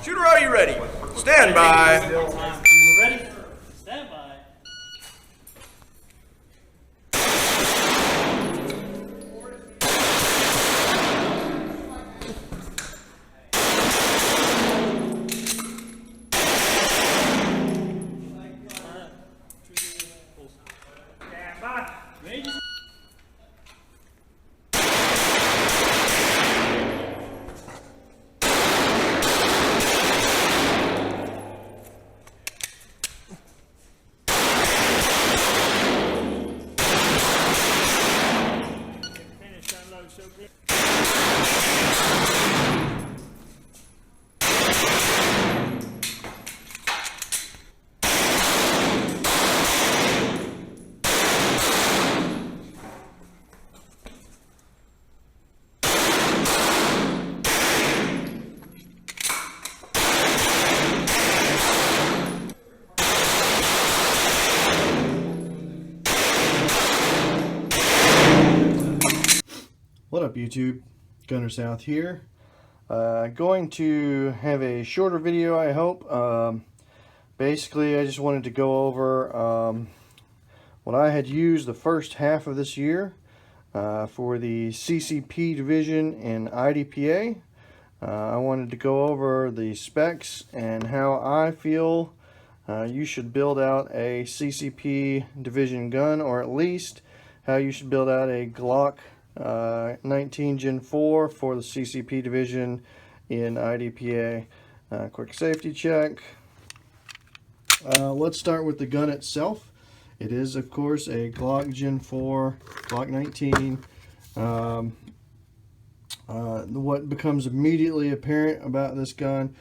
Shooter, are you ready? Stand by. We're ready. Stand by. Stand by. Ready? What up YouTube, Gunner South here. Going to have a shorter video, I hope. Basically I just wanted to go over what I had used the first half of this year for the CCP Division and IDPA. I wanted to go over the specs and how I feel you should build out a CCP Division gun, or at least how you should build out a Glock 19 Gen 4 for the CCP Division in IDPA. Quick safety check. Let's start with the gun itself. It is, of course, a Glock Gen 4, Glock 19. What becomes immediately apparent about this gun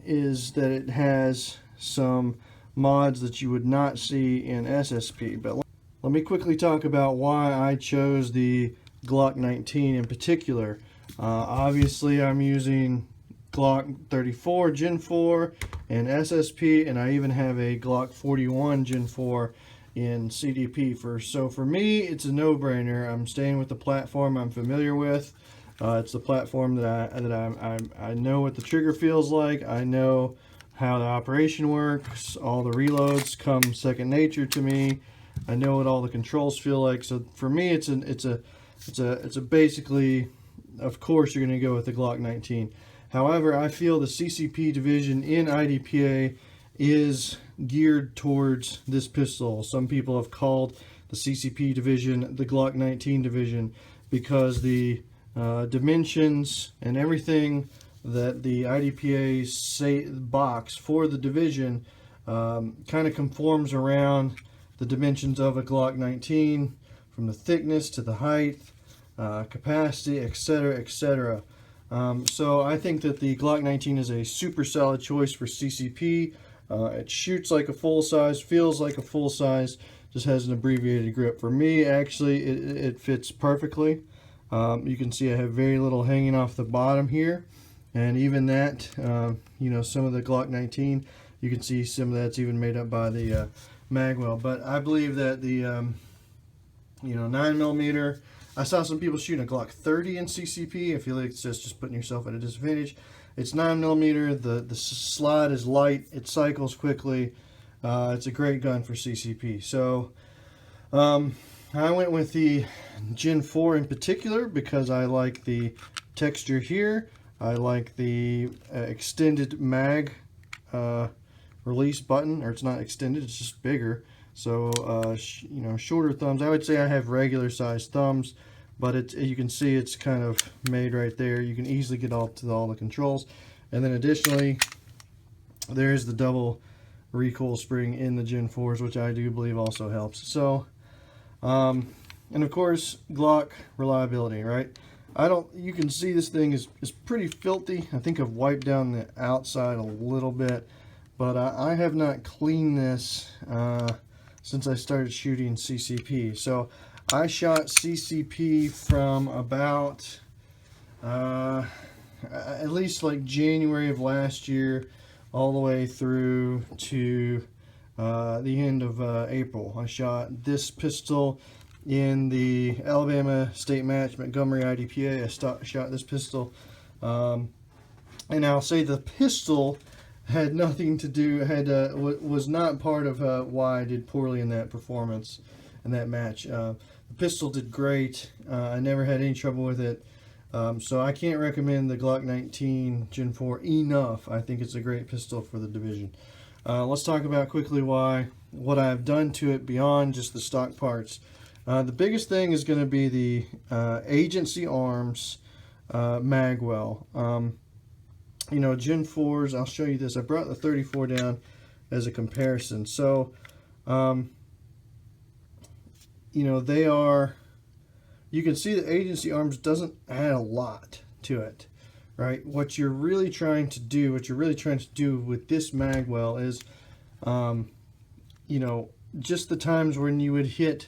is that it has some mods that you would not see in SSP. But let me quickly talk about why I chose the Glock 19 in particular. Obviously, I'm using Glock 34 Gen 4 in SSP, and I even have a Glock 41 Gen 4 in CDP. So for me, it's a no-brainer. I'm staying with the platform I'm familiar with. It's the platform that I know what the trigger feels like. I know how the operation works. All the reloads come second nature to me. I know what all the controls feel like. So for me, it's a basically, of course, you're going to go with the Glock 19. However, I feel the CCP Division in IDPA is geared towards this pistol. Some people have called the CCP Division the Glock 19 Division because the dimensions and everything that the IDPA box for the division kind of conforms around the dimensions of a Glock 19, from the thickness to the height, capacity, etc., etc. So I think that the Glock 19 is a super solid choice for CCP. It shoots like a full size, feels like a full size, just has an abbreviated grip. For me, actually, it fits perfectly. You can see I have very little hanging off the bottom here, and even that, you know, some of the Glock 19, you can see some of that's even made up by the Magwell. But I believe that the you know, 9mm, I saw some people shooting a Glock 30 in CCP. I feel like it's just putting yourself at a disadvantage. It's 9mm, the slide is light, it cycles quickly. It's a great gun for CCP. So I went with the Gen 4 in particular because I like the texture here. I like the extended mag release button, or it's not extended, it's just bigger. So you know, shorter thumbs. I would say I have regular sized thumbs, but you can see it's kind of made right there. You can easily get all to all the controls. And then additionally, there's the double recoil spring in the Gen 4s, which I do believe also helps. So and of course, Glock reliability, right? You can see this thing is pretty filthy. I think I've wiped down the outside a little bit, but I have not cleaned this since I started shooting CCP. So I shot CCP from about at least like January of last year all the way through to the end of April. I shot this pistol in the Alabama State Match, Montgomery IDPA. I shot this pistol And I'll say the pistol had nothing to do, was not part of why I did poorly in that performance, in that match. The pistol did great. I never had any trouble with it. So I can't recommend the Glock 19 Gen 4 enough. I think it's a great pistol for the Division. Let's talk about quickly what I've done to it beyond just the stock parts. The biggest thing is going to be the Agency Arms Magwell. You know, Gen 4s, I'll show you this. I brought the 34 down as a comparison. So, you know, they are, you can see the Agency Arms doesn't add a lot to it, right? What you're really trying to do with this Magwell is, you know, just the times when you would hit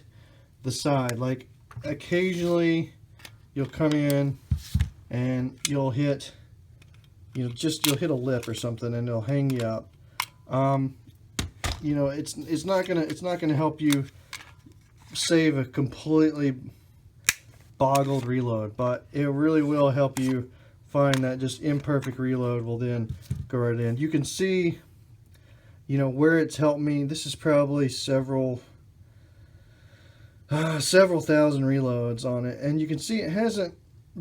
the side. Like, occasionally you'll come in and you'll hit, you'll hit a lip or something and it'll hang you up. You know, it's not gonna help you save a completely boggled reload, but it really will help you find that just imperfect reload will then go right in. You can see, you know, where it's helped me. This is probably several thousand reloads on it, and you can see it hasn't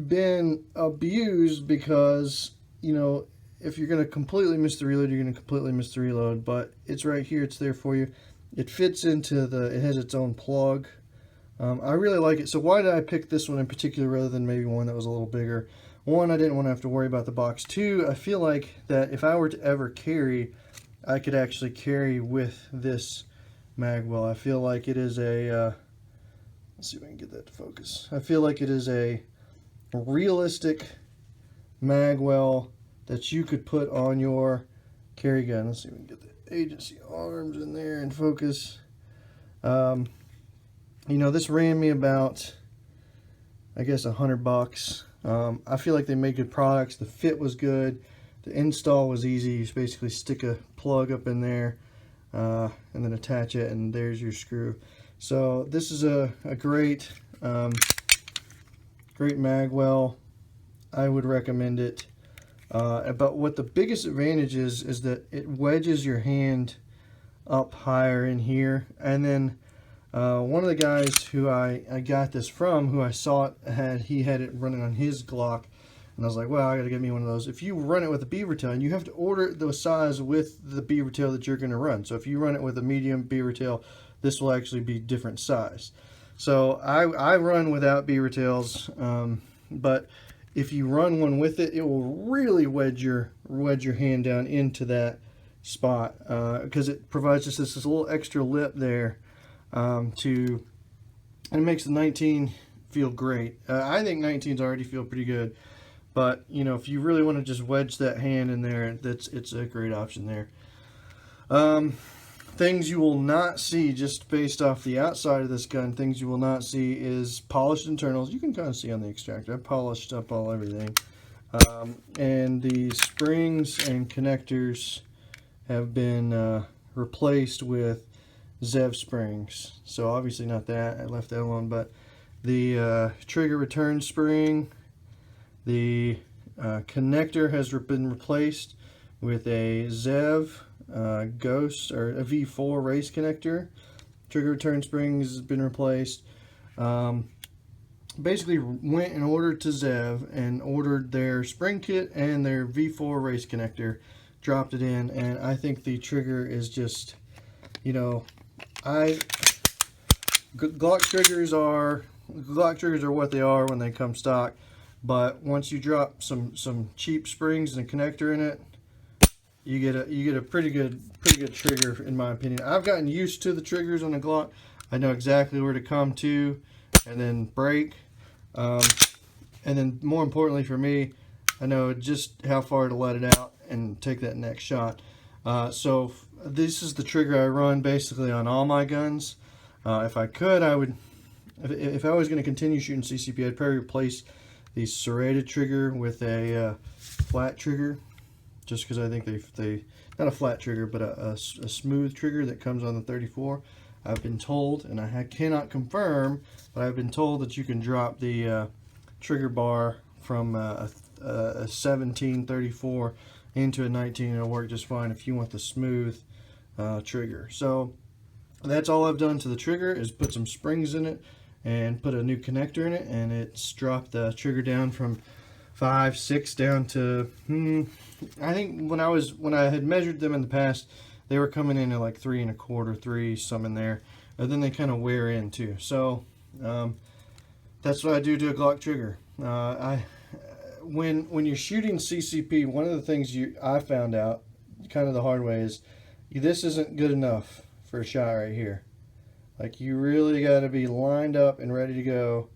been abused because, you know, if you're going to completely miss the reload, you're going to completely miss the reload, but it's right here, it's there for you. It fits into it has its own plug. I really like it. So why did I pick this one in particular rather than maybe one that was a little bigger? One, I didn't want to have to worry about the box. Two, I feel like that if I were to ever carry, I could actually carry with this Magwell. I feel like it is a, let's see if I can get that to focus. I feel like it is a realistic Magwell that you could put on your carry gun. Let's see if we can get the Agency Arms in there and focus. You know, this ran me about, I guess, $100. I feel like they made good products. The fit was good. The install was easy. You just basically stick a plug up in there and then attach it, and there's your screw. So this is a great, great Magwell. I would recommend it. But what the biggest advantage is that it wedges your hand up higher in here. And then one of the guys who I got this from, who I saw it, he had it running on his Glock, and I was like, well, I gotta get me one of those. If you run it with a beaver tail, and you have to order the size with the beaver tail that you're gonna run. So if you run it with a medium beaver tail, this will actually be different size. So I run without beaver tails, but if you run one with it, it will really wedge your hand down into that spot, because it provides just this little extra lip there, and it makes the 19 feel great. I think 19s already feel pretty good, but you know, if you really want to just wedge that hand in there, it's a great option there. Things you will not see, just based off the outside of this gun, things you will not see is polished internals. You can kind of see on the extractor, I polished up everything. And the springs and connectors have been replaced with Zev springs. So obviously not that, I left that alone, but the trigger return spring, the connector has been replaced with a Zev Ghost, or a V4 race connector. Trigger return springs has been replaced. Basically went and ordered to Zev and ordered their spring kit and their V4 race connector, dropped it in, and I think the trigger is just, you know, Glock triggers are what they are when they come stock, but once you drop some cheap springs and a connector in it, you get a pretty good trigger, in my opinion. I've gotten used to the triggers on the Glock. I know exactly where to come to and then break, and then more importantly for me, I know just how far to let it out and take that next shot. So this is the trigger I run basically on all my guns. If I could, I would, if I was going to continue shooting CCP, I'd probably replace the serrated trigger with a flat trigger, just because I think they not a flat trigger, but a smooth trigger that comes on the 34. I've been told, and I cannot confirm, but I've been told that you can drop the trigger bar from a a 17-34 into a 19, it'll work just fine if you want the smooth trigger. So that's all I've done to the trigger, is put some springs in it and put a new connector in it, and it's dropped the trigger down from 5, 6 down to I think when I had measured them in the past, they were coming in at like 3 1/4, 3, some in there, and then they kind of wear in too. So that's what I do to a Glock trigger. When you're shooting CCP, one of the things I found out kind of the hard way is this isn't good enough for a shot right here. Like, you really got to be lined up and ready to go,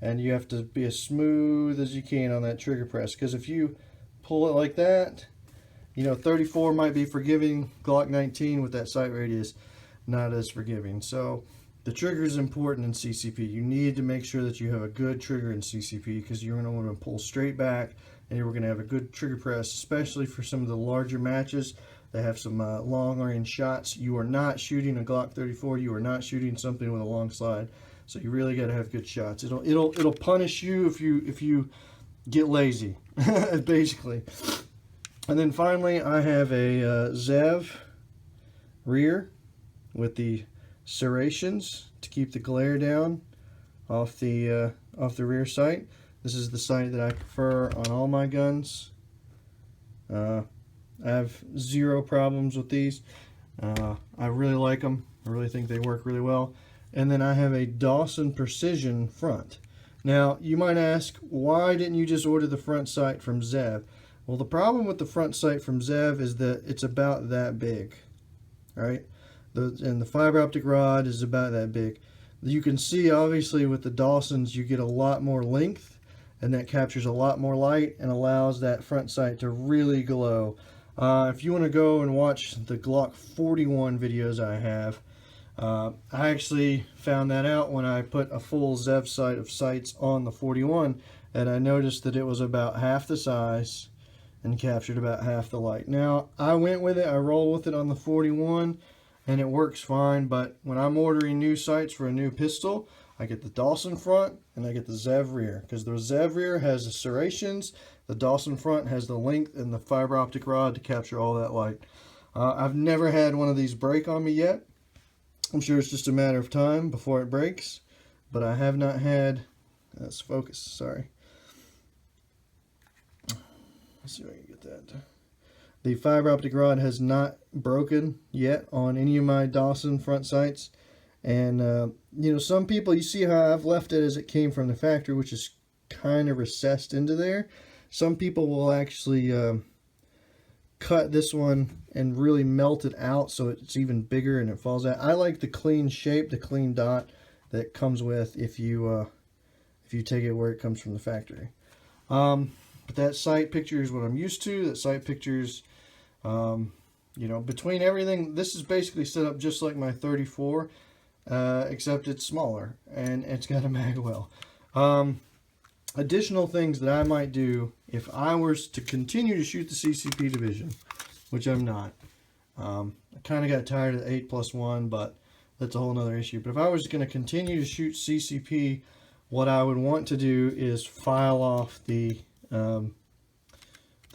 and you have to be as smooth as you can on that trigger press, because if you pull it like that, 34 might be forgiving. Glock 19 with that sight radius, not as forgiving. So the trigger is important in CCP. You need to make sure that you have a good trigger in CCP, because you're going to want to pull straight back, and you're going to have a good trigger press, especially for some of the larger matches. They have some long range shots. You are not shooting a Glock 34. You are not shooting something with a long slide. So you really got to have good shots. It'll punish you if you get lazy, basically. And then finally, I have a Zev rear with the serrations to keep the glare down off the rear sight. This is the sight that I prefer on all my guns. I have zero problems with these. I really like them. I really think they work really well. And then I have a Dawson Precision front. Now, you might ask, why didn't you just order the front sight from Zev? Well, the problem with the front sight from Zev is that it's about that big, right? And the fiber optic rod is about that big. You can see, obviously, with the Dawsons, you get a lot more length, and that captures a lot more light and allows that front sight to really glow. If you want to go and watch the Glock 41 videos I have, I actually found that out when I put a full Zev sight of sights on the 41, and I noticed that it was about half the size and captured about half the light. Now, I went with it, I rolled with it on the 41, and it works fine, but when I'm ordering new sights for a new pistol, I get the Dawson front and I get the Zev rear, because the Zev rear has the serrations, the Dawson front has the length and the fiber optic rod to capture all that light. I've never had one of these break on me yet. I'm sure it's just a matter of time before it breaks, but I have not had, let's focus, sorry. Let's see if I can get that. The fiber optic rod has not broken yet on any of my Dawson front sights. And, some people, you see how I've left it as it came from the factory, which is kind of recessed into there. Some people will actually cut this one and really melt it out so it's even bigger and it falls out. I like the clean shape, the clean dot that comes with if you take it where it comes from the factory. But that sight picture is what I'm used to. That sight pictures, between everything, this is basically set up just like my 34, except it's smaller and it's got a Magwell. Additional things that I might do if I was to continue to shoot the CCP Division, which I'm not. I kind of got tired of 8+1, but that's a whole nother issue. But if I was going to continue to shoot CCP, what I would want to do is file off the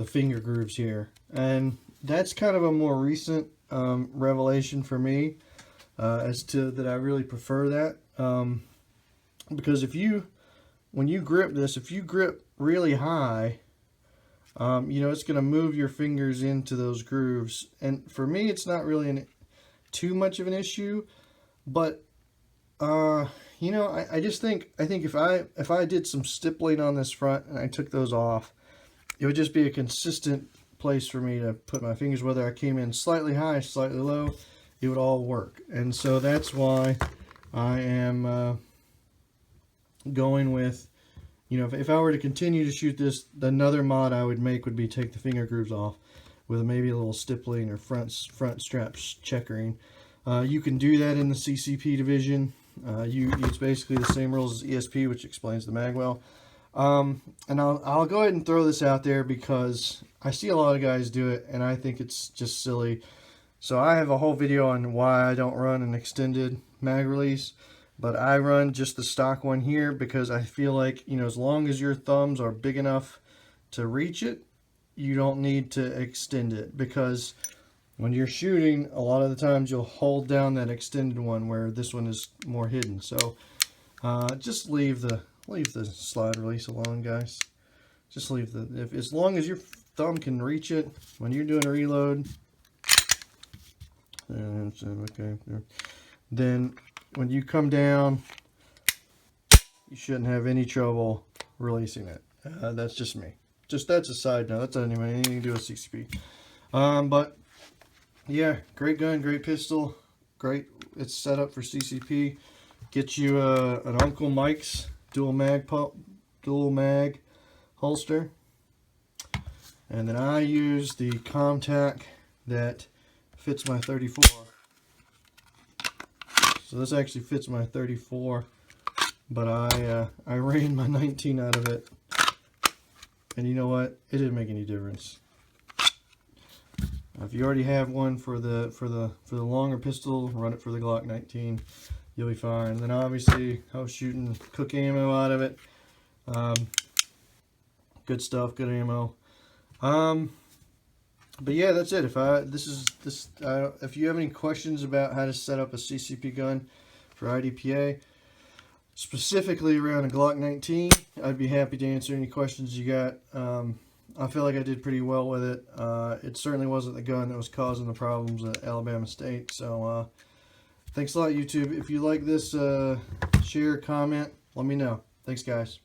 finger grooves here. And that's kind of a more recent revelation for me as to that I really prefer that. Because when you grip this, if you grip really high, it's going to move your fingers into those grooves. And for me, it's not really too much of an issue, but I think if I did some stippling on this front and I took those off, it would just be a consistent place for me to put my fingers. Whether I came in slightly high, slightly low, it would all work. And so that's why I am going with, if I were to continue to shoot this, another mod I would make would be take the finger grooves off with maybe a little stippling or front straps checkering. You can do that in the CCP Division. It's basically the same rules as ESP, which explains the Magwell. And I'll go ahead and throw this out there because I see a lot of guys do it, and I think it's just silly. So I have a whole video on why I don't run an extended mag release, but I run just the stock one here because I feel like, as long as your thumbs are big enough to reach it, you don't need to extend it, because when you're shooting, a lot of the times you'll hold down that extended one where this one is more hidden. So just leave the slide release alone, guys. Just leave as long as your thumb can reach it when you're doing a reload. Okay. Then when you come down, you shouldn't have any trouble releasing it. That's just me. That's a side note. That's not even anything to do with CCP. But yeah, great gun, great pistol, great. It's set up for CCP. Get you an Uncle Mike's dual mag holster, and then I use the Comtac that fits my 34. So this actually fits my 34, but I ran my 19 out of it, and you know what? It didn't make any difference. If you already have one for the longer pistol, run it for the Glock 19. You'll be fine. And then obviously I was shooting cook ammo out of it. Good stuff, good ammo. But yeah, that's it. If you have any questions about how to set up a CCP gun for IDPA, specifically around a Glock 19, I'd be happy to answer any questions you got. I feel like I did pretty well with it. It certainly wasn't the gun that was causing the problems at Alabama State. So thanks a lot, YouTube. If you like this, share, comment, let me know. Thanks, guys.